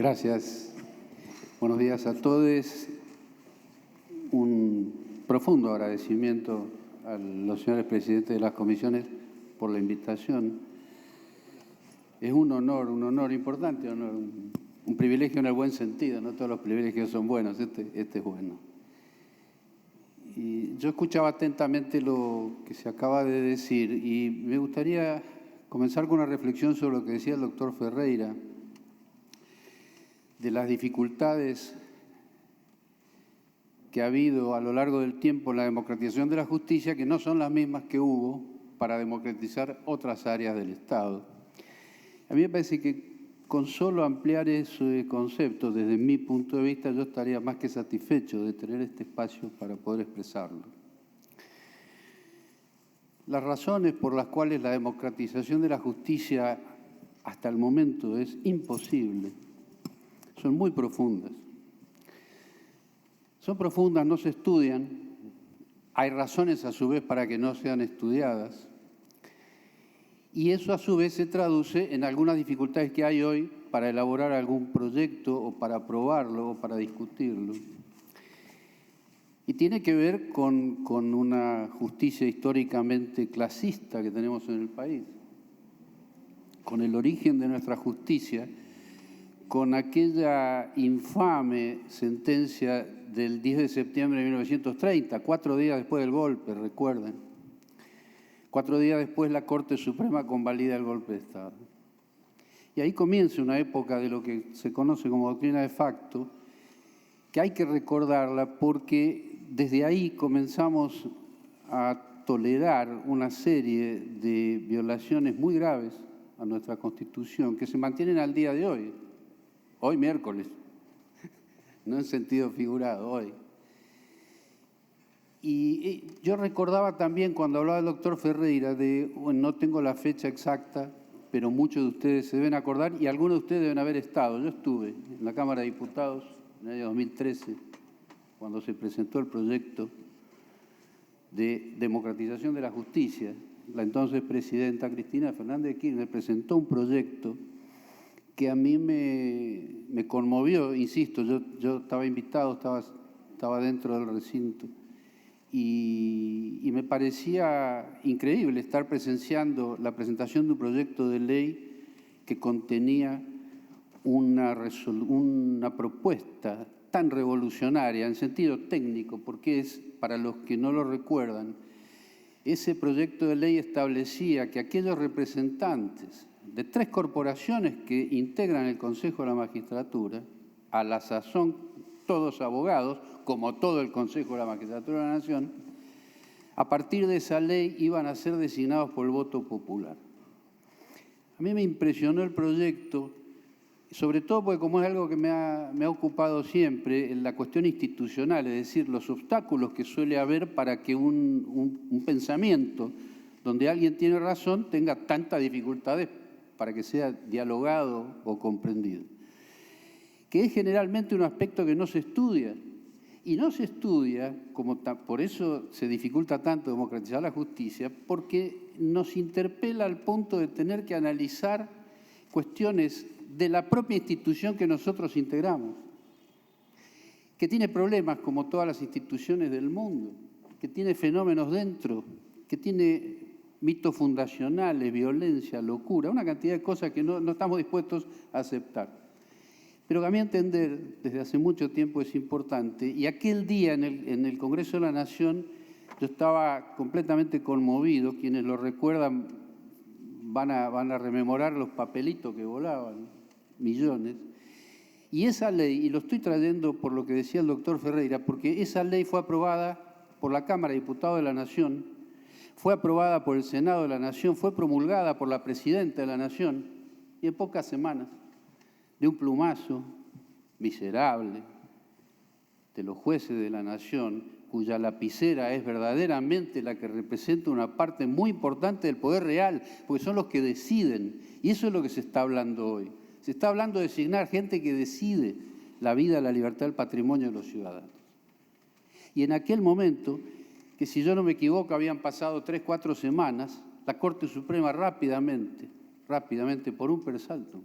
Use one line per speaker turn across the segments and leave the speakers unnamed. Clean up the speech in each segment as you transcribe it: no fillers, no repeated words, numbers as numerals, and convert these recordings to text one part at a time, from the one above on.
Gracias. Buenos días a todos. Un profundo agradecimiento a los señores presidentes de las comisiones por la invitación. Es un honor importante, un privilegio en el buen sentido. No todos los privilegios son buenos, este es bueno. Y yo escuchaba atentamente lo que se acaba de decir y me gustaría comenzar con una reflexión sobre lo que decía el doctor Ferreira, de las dificultades que ha habido a lo largo del tiempo en la democratización de la justicia, que no son las mismas que hubo para democratizar otras áreas del Estado. A mí me parece que con solo ampliar ese concepto, desde mi punto de vista, yo estaría más que satisfecho de tener este espacio para poder expresarlo. Las razones por las cuales la democratización de la justicia hasta el momento es imposible son muy profundas. Son profundas, no se estudian. Hay razones a su vez para que no sean estudiadas. Y eso a su vez se traduce en algunas dificultades que hay hoy para elaborar algún proyecto o para aprobarlo o para discutirlo. Y tiene que ver con una justicia históricamente clasista que tenemos en el país, con el origen de nuestra justicia, con aquella infame sentencia del 10 de septiembre de 1930, 4 días después del golpe, recuerden. 4 días después la Corte Suprema convalida el golpe de Estado. Y ahí comienza una época de lo que se conoce como doctrina de facto, que hay que recordarla porque desde ahí comenzamos a tolerar una serie de violaciones muy graves a nuestra Constitución que se mantienen al día de hoy. Hoy miércoles, no en sentido figurado, hoy. Y yo recordaba también cuando hablaba el doctor Ferreira no tengo la fecha exacta, pero muchos de ustedes se deben acordar y algunos de ustedes deben haber estado. Yo estuve en la Cámara de Diputados en el año 2013, cuando se presentó el proyecto de democratización de la justicia. La entonces presidenta Cristina Fernández de Kirchner presentó un proyecto que a mí me conmovió, insisto, yo estaba invitado, estaba dentro del recinto y me parecía increíble estar presenciando la presentación de un proyecto de ley que contenía una propuesta tan revolucionaria en sentido técnico, porque es, para los que no lo recuerdan, ese proyecto de ley establecía que aquellos representantes de 3 corporaciones que integran el Consejo de la Magistratura, a la sazón todos abogados, como todo el Consejo de la Magistratura de la Nación, a partir de esa ley iban a ser designados por el voto popular. A mí me impresionó el proyecto, sobre todo porque como es algo que me ha ocupado siempre, en la cuestión institucional, es decir, los obstáculos que suele haber para que un pensamiento donde alguien tiene razón tenga tantas dificultades para que sea dialogado o comprendido, que es generalmente un aspecto que no se estudia. Y no se estudia, por eso se dificulta tanto democratizar la justicia, porque nos interpela al punto de tener que analizar cuestiones de la propia institución que nosotros integramos, que tiene problemas como todas las instituciones del mundo, que tiene fenómenos dentro, que tiene mitos fundacionales, violencia, locura, una cantidad de cosas que no estamos dispuestos a aceptar. Pero que a mi entender, desde hace mucho tiempo es importante, y aquel día en el Congreso de la Nación yo estaba completamente conmovido, quienes lo recuerdan van a rememorar los papelitos que volaban, millones, y esa ley, y lo estoy trayendo por lo que decía el doctor Ferreira, porque esa ley fue aprobada por la Cámara de Diputados de la Nación, fue aprobada por el Senado de la Nación, fue promulgada por la Presidenta de la Nación, y en pocas semanas, de un plumazo miserable de los jueces de la Nación, cuya lapicera es verdaderamente la que representa una parte muy importante del poder real, porque son los que deciden, y eso es lo que se está hablando hoy. Se está hablando de designar gente que decide la vida, la libertad, el patrimonio de los ciudadanos. Y en aquel momento, que si yo no me equivoco habían pasado 3, 4 semanas, la Corte Suprema rápidamente, por un persalto,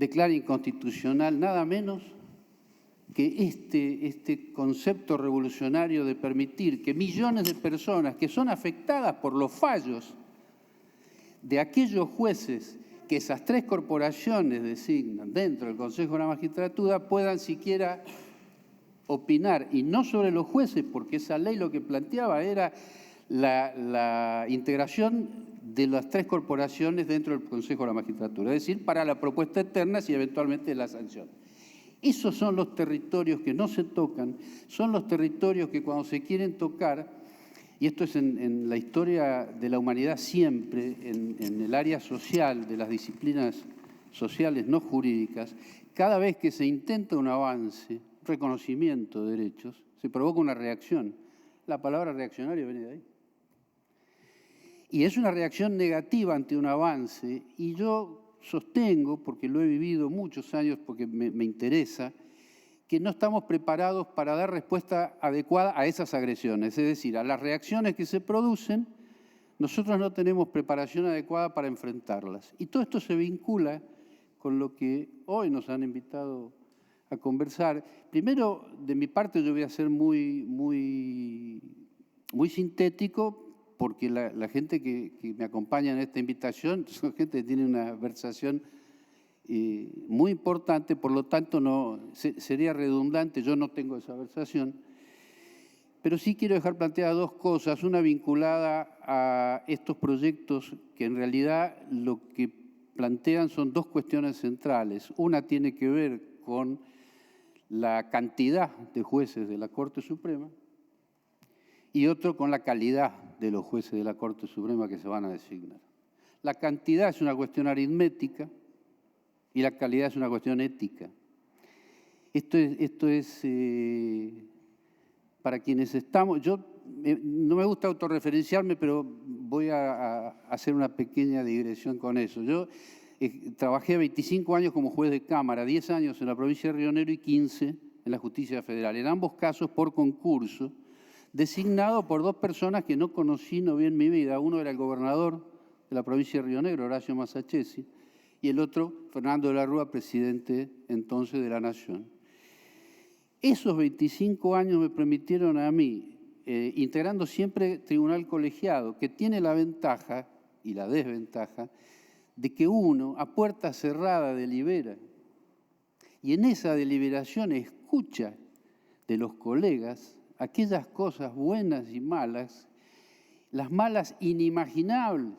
declara inconstitucional nada menos que este concepto revolucionario de permitir que millones de personas que son afectadas por los fallos de aquellos jueces que esas tres corporaciones designan dentro del Consejo de la Magistratura puedan siquiera opinar, y no sobre los jueces, porque esa ley lo que planteaba era la integración de las tres corporaciones dentro del Consejo de la Magistratura, es decir, para la propuesta externa y eventualmente la sanción. Esos son los territorios que no se tocan, son los territorios que cuando se quieren tocar, y esto es en la historia de la humanidad siempre, en el área social, de las disciplinas sociales no jurídicas, cada vez que se intenta un avance, reconocimiento de derechos, se provoca una reacción. La palabra reaccionario viene de ahí. Y es una reacción negativa ante un avance, y yo sostengo, porque lo he vivido muchos años, porque me interesa, que no estamos preparados para dar respuesta adecuada a esas agresiones, es decir, a las reacciones que se producen, nosotros no tenemos preparación adecuada para enfrentarlas. Y todo esto se vincula con lo que hoy nos han invitado a conversar. Primero, de mi parte, yo voy a ser muy sintético, porque la gente que me acompaña en esta invitación son gente que tiene una versación muy importante, por lo tanto sería redundante, yo no tengo esa versación, pero sí quiero dejar planteadas dos cosas, una vinculada a estos proyectos que en realidad lo que plantean son dos cuestiones centrales. Una tiene que ver con la cantidad de jueces de la Corte Suprema y otro con la calidad de los jueces de la Corte Suprema que se van a designar. La cantidad es una cuestión aritmética y la calidad es una cuestión ética. Esto es para quienes estamos, no me gusta autorreferenciarme, pero voy a hacer una pequeña digresión con eso. Yo trabajé 25 años como juez de Cámara, 10 años en la provincia de Río Negro y 15 en la Justicia Federal. En ambos casos por concurso, designado por dos personas que no conocí, no vi en mi vida. Uno era el gobernador de la provincia de Río Negro, Horacio Masachesi, y el otro, Fernando de la Rúa, presidente entonces de la Nación. Esos 25 años me permitieron a mí, integrando siempre tribunal colegiado, que tiene la ventaja y la desventaja de que uno a puerta cerrada delibera, y en esa deliberación escucha de los colegas aquellas cosas buenas y malas, las malas inimaginables,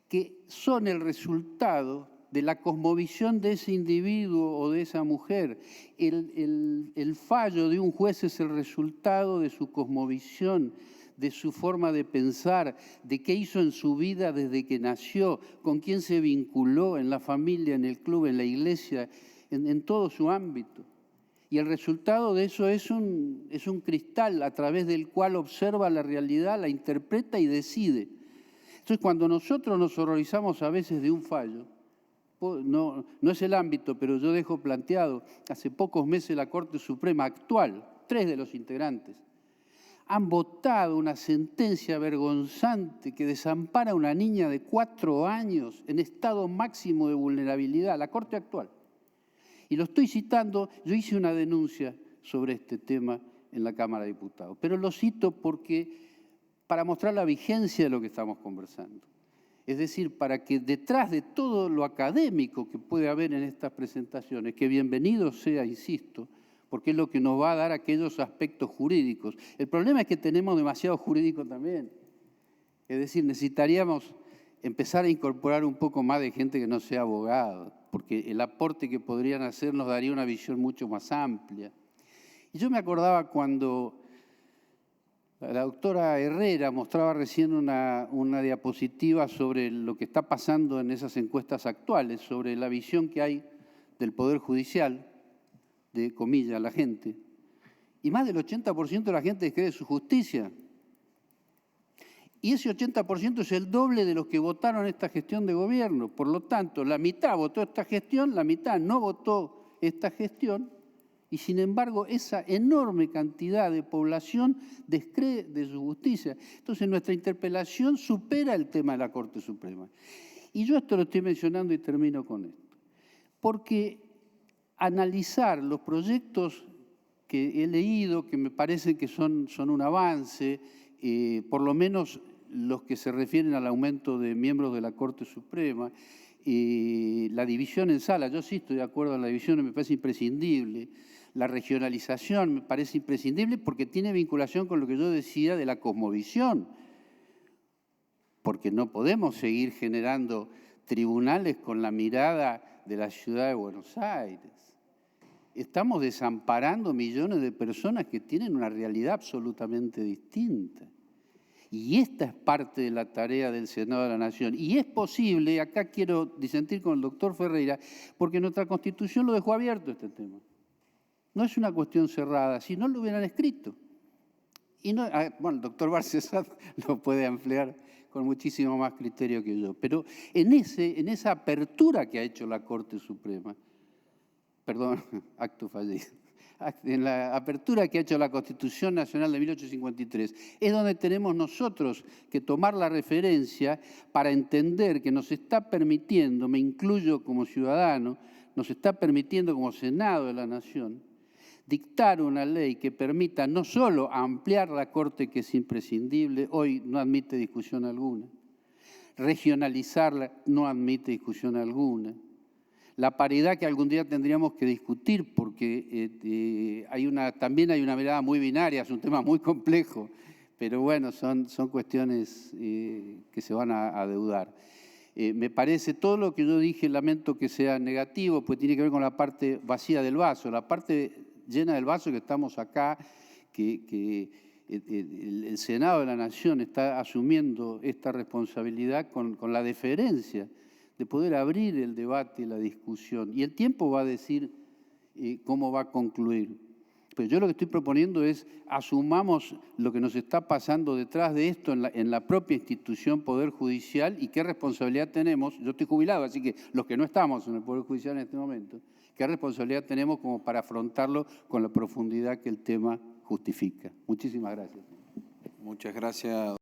que son el resultado de la cosmovisión de ese individuo o de esa mujer. El fallo de un juez es el resultado de su cosmovisión, de su forma de pensar, de qué hizo en su vida desde que nació, con quién se vinculó en la familia, en el club, en la iglesia, en todo su ámbito. Y el resultado de eso es un cristal a través del cual observa la realidad, la interpreta y decide. Entonces, cuando nosotros nos horrorizamos a veces de un fallo, no es el ámbito, pero yo dejo planteado, hace pocos meses la Corte Suprema actual, 3 de los integrantes, han votado una sentencia vergonzante que desampara a una niña de 4 años en estado máximo de vulnerabilidad, la Corte actual. Y lo estoy citando, yo hice una denuncia sobre este tema en la Cámara de Diputados, pero lo cito para mostrar la vigencia de lo que estamos conversando. Es decir, para que detrás de todo lo académico que puede haber en estas presentaciones, que bienvenido sea, insisto, porque es lo que nos va a dar aquellos aspectos jurídicos. El problema es que tenemos demasiado jurídico también. Es decir, necesitaríamos empezar a incorporar un poco más de gente que no sea abogado, porque el aporte que podrían hacer nos daría una visión mucho más amplia. Y yo me acordaba cuando la doctora Herrera mostraba recién una diapositiva sobre lo que está pasando en esas encuestas actuales, sobre la visión que hay del Poder Judicial, de comillas, la gente. Y más del 80% de la gente descree su justicia. Y ese 80% es el doble de los que votaron esta gestión de gobierno. Por lo tanto, la mitad votó esta gestión, la mitad no votó esta gestión, y sin embargo esa enorme cantidad de población descree de su justicia. Entonces nuestra interpelación supera el tema de la Corte Suprema. Y yo esto lo estoy mencionando y termino con esto. porque analizar los proyectos que he leído, que me parece que son un avance, por lo menos los que se refieren al aumento de miembros de la Corte Suprema, la división en sala, yo sí estoy de acuerdo en la división, me parece imprescindible. La regionalización me parece imprescindible porque tiene vinculación con lo que yo decía de la cosmovisión, porque no podemos seguir generando tribunales con la mirada de la ciudad de Buenos Aires. Estamos desamparando millones de personas que tienen una realidad absolutamente distinta. Y esta es parte de la tarea del Senado de la Nación. Y es posible, acá quiero disentir con el doctor Ferreira, porque nuestra Constitución lo dejó abierto este tema. No es una cuestión cerrada, si no lo hubieran escrito. Y no, bueno, el doctor Barcesat lo puede ampliar con muchísimo más criterio que yo. Pero en esa apertura que ha hecho la Corte Suprema, perdón, acto fallido, en la apertura que ha hecho la Constitución Nacional de 1853, es donde tenemos nosotros que tomar la referencia para entender que nos está permitiendo, me incluyo como ciudadano, nos está permitiendo como Senado de la Nación, dictar una ley que permita no solo ampliar la Corte, que es imprescindible, hoy no admite discusión alguna, regionalizarla no admite discusión alguna, la paridad que algún día tendríamos que discutir porque también hay una mirada muy binaria, es un tema muy complejo, pero bueno, son cuestiones que se van a deudar. Me parece, todo lo que yo dije, lamento que sea negativo, pues tiene que ver con la parte vacía del vaso, la parte llena del vaso que estamos acá, que el Senado de la Nación está asumiendo esta responsabilidad con la deferencia de poder abrir el debate y la discusión. Y el tiempo va a decir cómo va a concluir. Pero yo lo que estoy proponiendo es asumamos lo que nos está pasando detrás de esto en la propia institución Poder Judicial y qué responsabilidad tenemos. Yo estoy jubilado, así que los que no estamos en el Poder Judicial en este momento, qué responsabilidad tenemos como para afrontarlo con la profundidad que el tema justifica. Muchísimas gracias.
Muchas gracias.